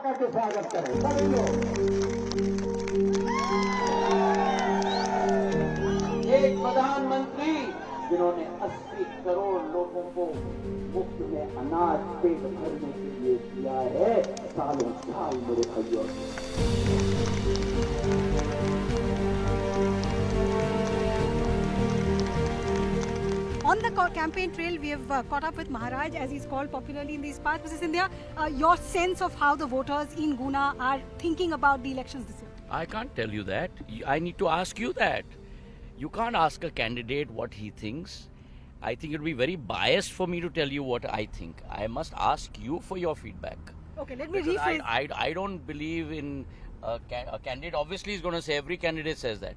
करके स्वागत करें सभी लोग। एक प्रधानमंत्री जिन्होंने 80 करोड़ लोगों को मुफ्त में अनाज पेट भरने के लिए दिया है, सालों साल मेरे भाइयों। On the campaign trail, we have caught up with Maharaj, as he's called popularly in these parts. Mrs. Scindia, your sense of how the voters in Guna are thinking about the elections this year? I can't tell you that. I need to ask you that. You can't ask a candidate what he thinks. I think it would be very biased for me to tell you what I think. I must ask you for your feedback. Okay, let me Because rephrase. I don't believe in a candidate. Obviously, is going to say, every candidate says that.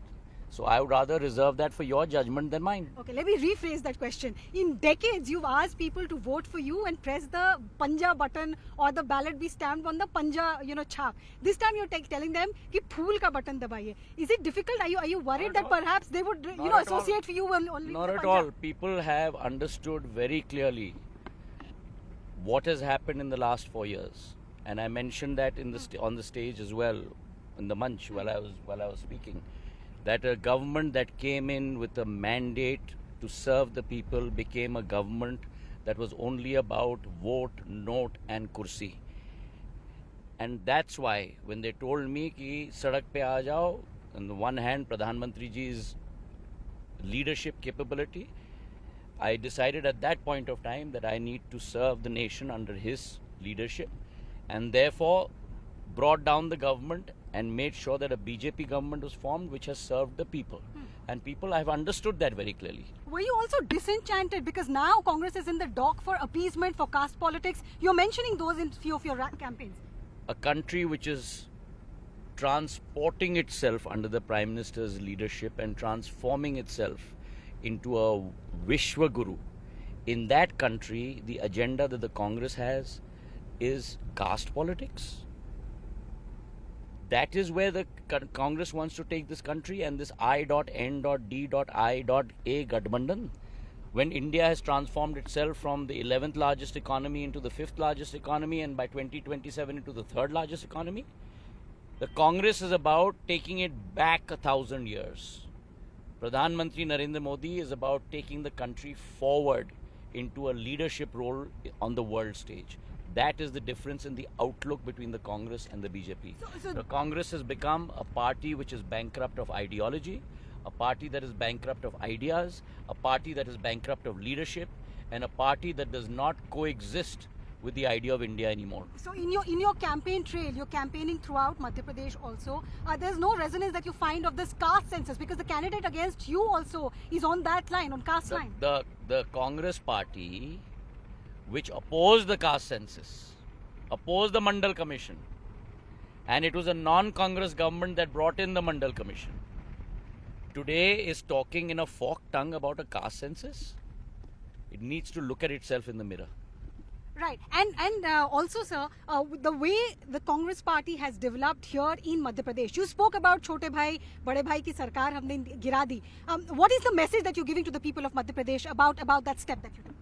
So I would rather reserve that for your judgment than mine. Okay, let me rephrase that question. In decades, you've asked people to vote for you and press the Panja button or the ballot be stamped on the Panja, chap. This time you're telling them कि फूल का button दबाइए. Is it difficult? Are you worried that perhaps they would, associate for you only? Not with at the all. Panja? People have understood very clearly what has happened in the last 4 years, and I mentioned that in the on the stage as well, in the munch while I was speaking, that a government that came in with a mandate to serve the people became a government that was only about vote, note and kursi. And that's why when they told me ki sadak pe aa jao, on the one hand Pradhan Mantri ji's leadership capability, I decided at that point of time that I need to serve the nation under his leadership, and therefore brought down the government and made sure that a BJP government was formed which has served the people. And people have understood that very clearly. Were you also disenchanted because now Congress is in the dock for appeasement, for caste politics? You're mentioning those in few of your campaigns. A country which is transporting itself under the Prime Minister's leadership and transforming itself into a Vishwa Guru. In that country, the agenda that the Congress has is caste politics. That is where the Congress wants to take this country, and this I.N.D.I.A Gadbandhan. When India has transformed itself from the 11th largest economy into the 5th largest economy, and by 2027 into the 3rd largest economy, the Congress is about taking it back 1,000 years. Pradhan Mantri Narendra Modi is about taking the country forward into a leadership role on the world stage. That is the difference in the outlook between the Congress and the BJP. The Congress has become a party which is bankrupt of ideology, a party that is bankrupt of ideas, a party that is bankrupt of leadership, and a party that does not coexist with the idea of India anymore. So in your campaign trail, you're campaigning throughout Madhya Pradesh also. There's no resonance that you find of this caste census, because the candidate against you also is on that line, on caste line. The Congress party, which opposed the caste census, opposed the Mandal Commission, and it was a non-Congress government that brought in the Mandal Commission, today is talking in a forked tongue about a caste census. It needs to look at itself in the mirror. Right, and also, sir, the way the Congress party has developed here in Madhya Pradesh. You spoke about Chote Bhai, Bade Bhai ki sarkar humne gira di. What is the message that you're giving to the people of Madhya Pradesh about that step that you took?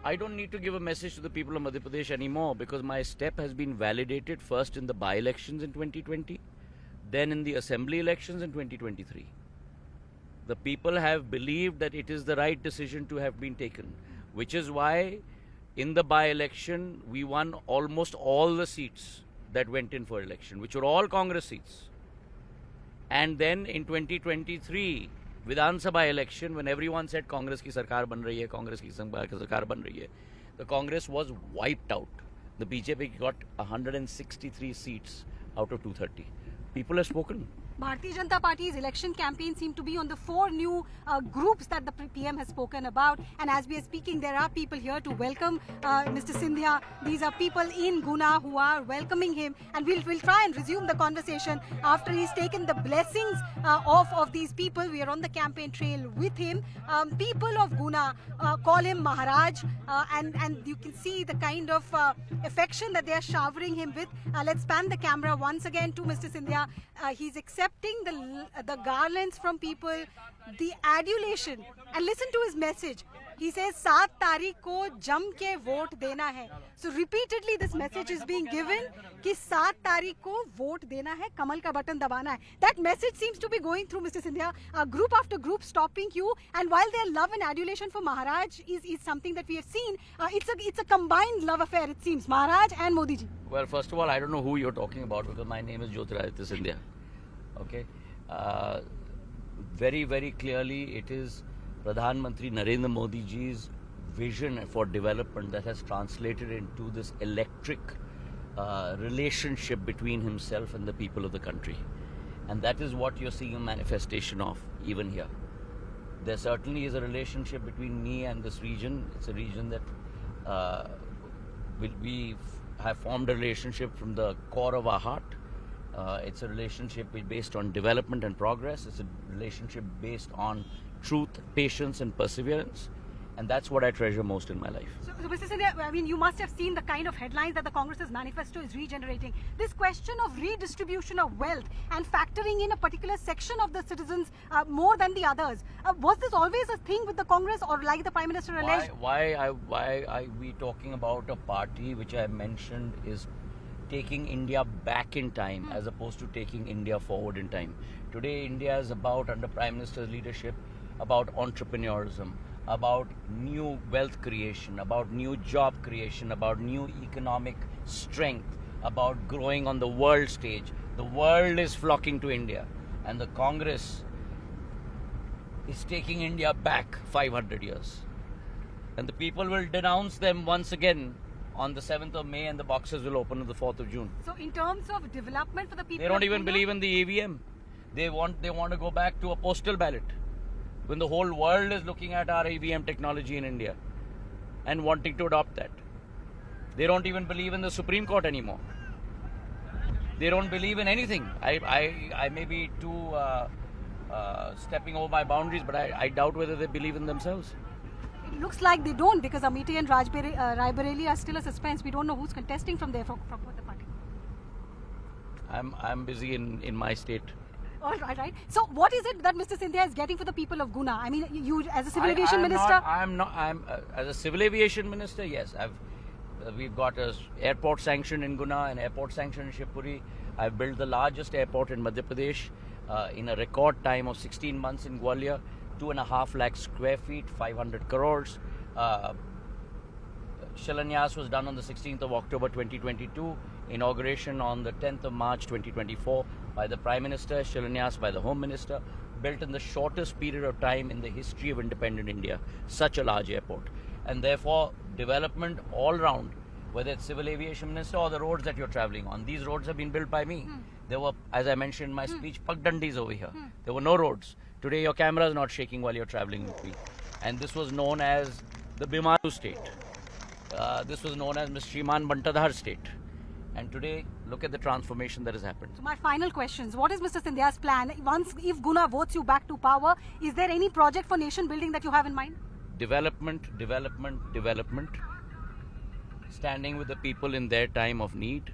I don't need to give a message to the people of Madhya Pradesh anymore, because my step has been validated first in the by-elections in 2020, then in the assembly elections in 2023. The people have believed that it is the right decision to have been taken, which is why in the by-election we won almost all the seats that went in for election, which were all Congress seats. And then in 2023, Vidhan Sabha election, when everyone said Congress ki sarkar ban rahi hai, Congress ki sarkar ban rahi hai, the Congress was wiped out. The BJP got 163 seats out of 230. People have spoken. Bharatiya Janata Party's election campaign seemed to be on the 4 new groups that the PM has spoken about. And as we are speaking, there are people here to welcome Mr. Scindia. These are people in Guna who are welcoming him. And we'll try and resume the conversation after he's taken the blessings of these people. We are on the campaign trail with him. People of Guna call him Maharaj. And you can see the kind of affection that they are showering him with. Let's pan the camera once again to Mr. Scindia. He's accepting the garlands from people, the adulation, and listen to his message. He says 7 तारीख को जम के vote देना है. So repeatedly this message is being given कि 7 तारीख को vote देना है, कमल का बटन दबाना है. That message seems to be going through, Mr. Scindia. Group after group stopping you, and while their love and adulation for Maharaj is something that we have seen, it's a combined love affair, it seems, Maharaj and Modi ji. Well, first of all, I don't know who you're talking about because my name is Jyotiraditya Scindia. Okay, very, very clearly, it is Pradhan Mantri Narendra Modi ji's vision for development that has translated into this electric relationship between himself and the people of the country. And that is what you're seeing a manifestation of even here. There certainly is a relationship between me and this region. It's a region that we have formed a relationship from the core of our heart. It's a relationship based on development and progress. It's a relationship based on truth, patience and perseverance. And that's what I treasure most in my life. So Mr. Scindia, I mean, you must have seen the kind of headlines that the Congress's manifesto is regenerating. This question of redistribution of wealth and factoring in a particular section of the citizens more than the others. Was this always a thing with the Congress, or like the Prime Minister alleged? Why are we talking about a party which I mentioned is taking India back in time as opposed to taking India forward in time? Today, India is about, under Prime Minister's leadership, about entrepreneurism, about new wealth creation, about new job creation, about new economic strength, about growing on the world stage. The world is flocking to India, and the Congress is taking India back 500 years. And the people will denounce them once again on the 7th of May, and the boxes will open on the 4th of June. So in terms of development for the people, they don't even believe in the EVM. They want to go back to a postal ballot, when the whole world is looking at our EVM technology in India and wanting to adopt that. They don't even believe in the Supreme Court anymore. They don't believe in anything. I may be too stepping over my boundaries, but I doubt whether they believe in themselves. It looks like they don't, because Amethi and Raebareli are still a suspense. We don't know who's contesting from there from the party. I'm busy in my state. All right. So what is it that Mr. Scindia is getting for the people of Guna? I mean, you as a civil aviation minister. I'm as a civil aviation minister. Yes, we've got an airport sanction in Guna, an airport sanction in Shivpuri. I've built the largest airport in Madhya Pradesh in a record time of 16 months in Gwalior, 2.5 lakh square feet, 500 crores. Shilanyas was done on the 16th of October 2022. Inauguration on the 10th of March 2024 by the Prime Minister, Shilanyas by the Home Minister, built in the shortest period of time in the history of independent India, such a large airport. And therefore, development all round, whether it's civil aviation minister or the roads that you're traveling on, these roads have been built by me. There were, as I mentioned in my speech, Pagdandis over here. There were no roads. Today your camera is not shaking while you're traveling with me. And this was known as the Bimaru state. This was known as Shriman Bantadhar state. And today, look at the transformation that has happened. So my final questions. What is Mr. Scindia's plan? If Guna votes you back to power, is there any project for nation building that you have in mind? Development. Standing with the people in their time of need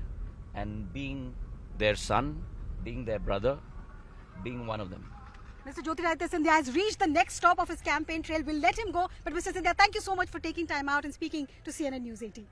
and being their son, being their brother, being one of them. Mr. Jyotiraditya Scindia has reached the next stop of his campaign trail. We'll let him go. But Mr. Scindia, thank you so much for taking time out and speaking to CNN News 18.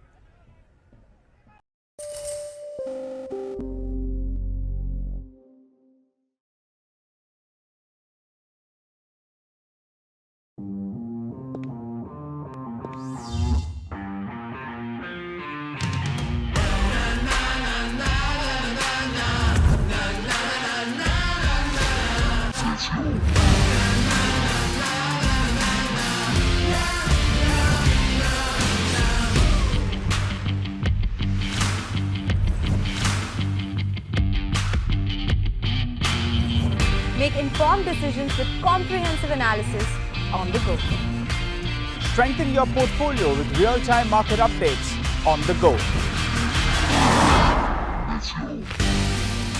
Make informed decisions with comprehensive analysis on the go. Strengthen your portfolio with real-time market updates on the go.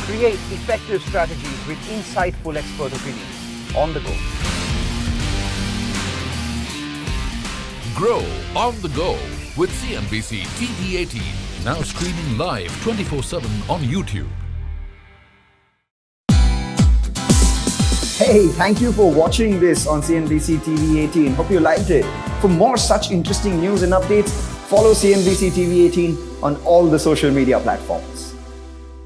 Create effective strategies with insightful expert opinions on the go. Grow on the go with CNBC TV18. Now streaming live 24/7 on YouTube. Hey, thank you for watching this on CNBC TV18. Hope you liked it. For more such interesting news and updates, follow CNBC TV 18 on all the social media platforms.